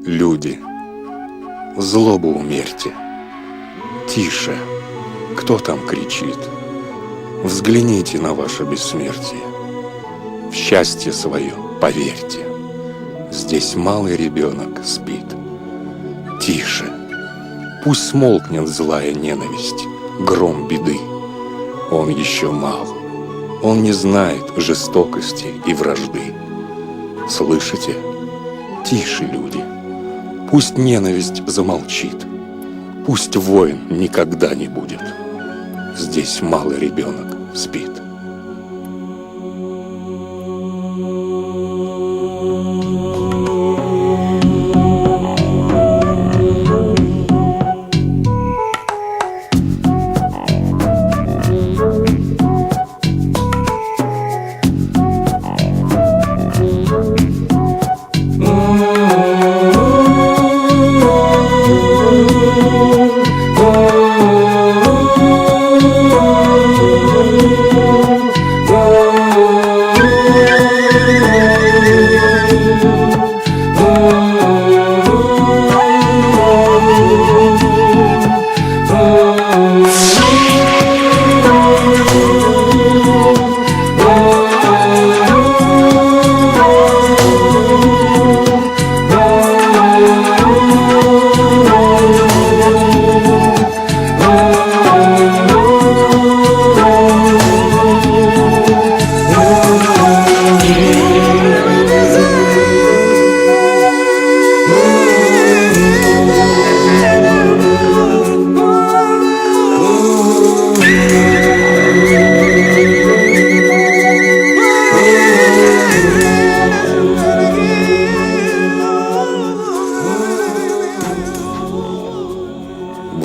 Люди, злобу умерьте. Тише, кто там кричит? Взгляните на ваше бессмертие. В счастье свое поверьте. Здесь малый ребенок спит. Тише, пусть смолкнет злая ненависть, гром беды. Он еще мал, он не знает жестокости и вражды. Слышите? Тише, люди. Пусть ненависть замолчит. Пусть войн никогда не будет. Здесь малый ребенок спит.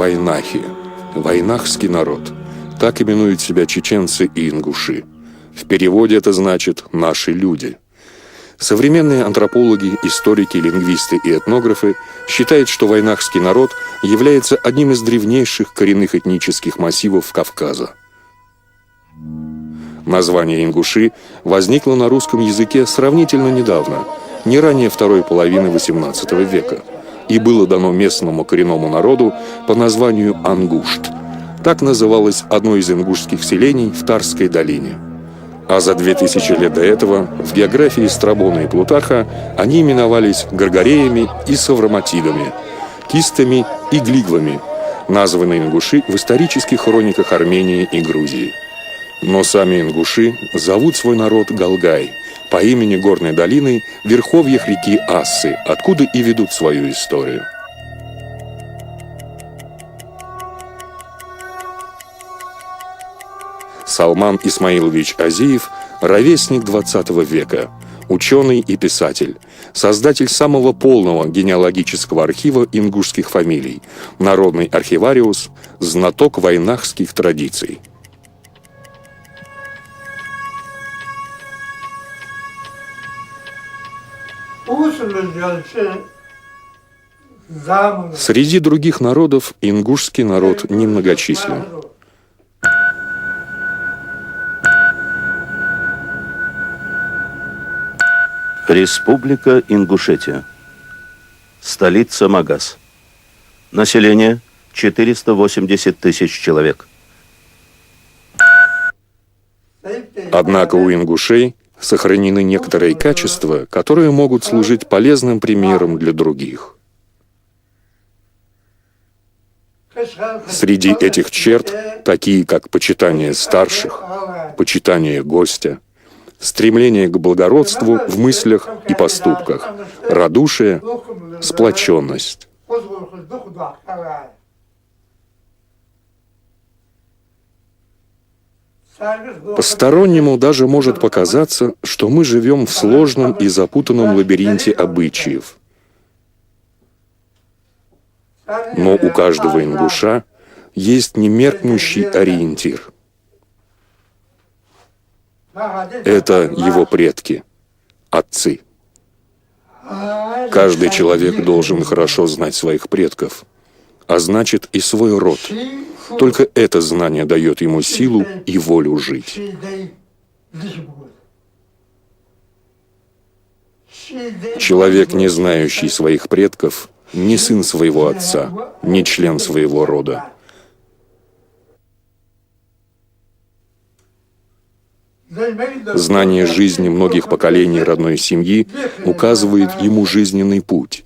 Вайнахи, вайнахский народ. Так именуют себя чеченцы и ингуши. В переводе это значит «наши люди». Современные антропологи, историки, лингвисты и этнографы считают, что вайнахский народ является одним из древнейших коренных этнических массивов Кавказа. Название ингуши возникло на русском языке сравнительно недавно, не ранее второй половины XVIII века, и было дано местному коренному народу по названию Ангушт. Так называлось одно из ингушских селений в Тарской долине. А за 2000 лет до этого в географии Страбона и Плутарха они именовались Гаргареями и Савроматидами, Кистами и Глигвами, названные ингуши в исторических хрониках Армении и Грузии. Но сами ингуши зовут свой народ Галгай по имени горной долины в верховьях реки Ассы, откуда и ведут свою историю. Салман Исмаилович Азиев – ровесник XX века, ученый и писатель, создатель самого полного генеалогического архива ингушских фамилий, народный архивариус, знаток вайнахских традиций. Среди других народов ингушский народ немногочислен. Республика Ингушетия. Столица Магас. Население 480 тысяч человек. Однако у ингушей сохранены некоторые качества, которые могут служить полезным примером для других. Среди этих черт такие, как почитание старших, почитание гостя, стремление к благородству в мыслях и поступках, радушие, сплоченность. Постороннему даже может показаться, что мы живем в сложном и запутанном лабиринте обычаев. Но у каждого ингуша есть немеркнущий ориентир. Это его предки, отцы. Каждый человек должен хорошо знать своих предков, а значит и свой род. Только это знание дает ему силу и волю жить. Человек, не знающий своих предков, не сын своего отца, не член своего рода. Знание жизни многих поколений родной семьи указывает ему жизненный путь.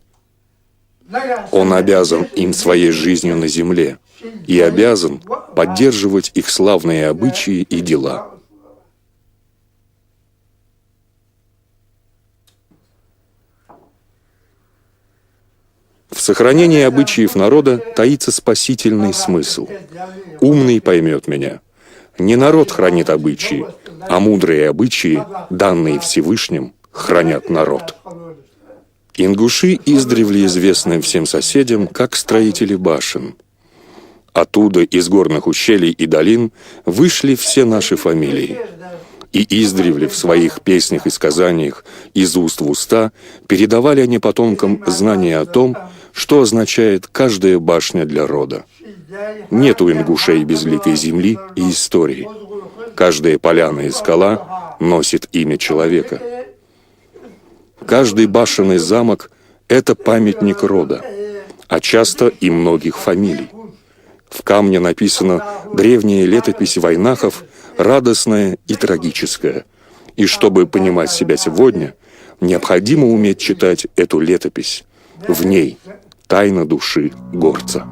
Он обязан им своей жизнью на земле и обязан поддерживать их славные обычаи и дела. В сохранении обычаев народа таится спасительный смысл. Умный поймет меня. Не народ хранит обычаи, а мудрые обычаи, данные Всевышним, хранят народ. Ингуши издревле известны всем соседям как строители башен. Оттуда, из горных ущелий и долин, вышли все наши фамилии. И издревле в своих песнях и сказаниях из уст в уста передавали они потомкам знания о том, что означает каждая башня для рода. Нет у ингушей безликой земли и истории. Каждая поляна и скала носит имя человека. Каждый башенный замок — это памятник рода, а часто и многих фамилий. В камне написана древняя летопись вайнахов, радостная и трагическая. И чтобы понимать себя сегодня, необходимо уметь читать эту летопись. В ней тайна души горца.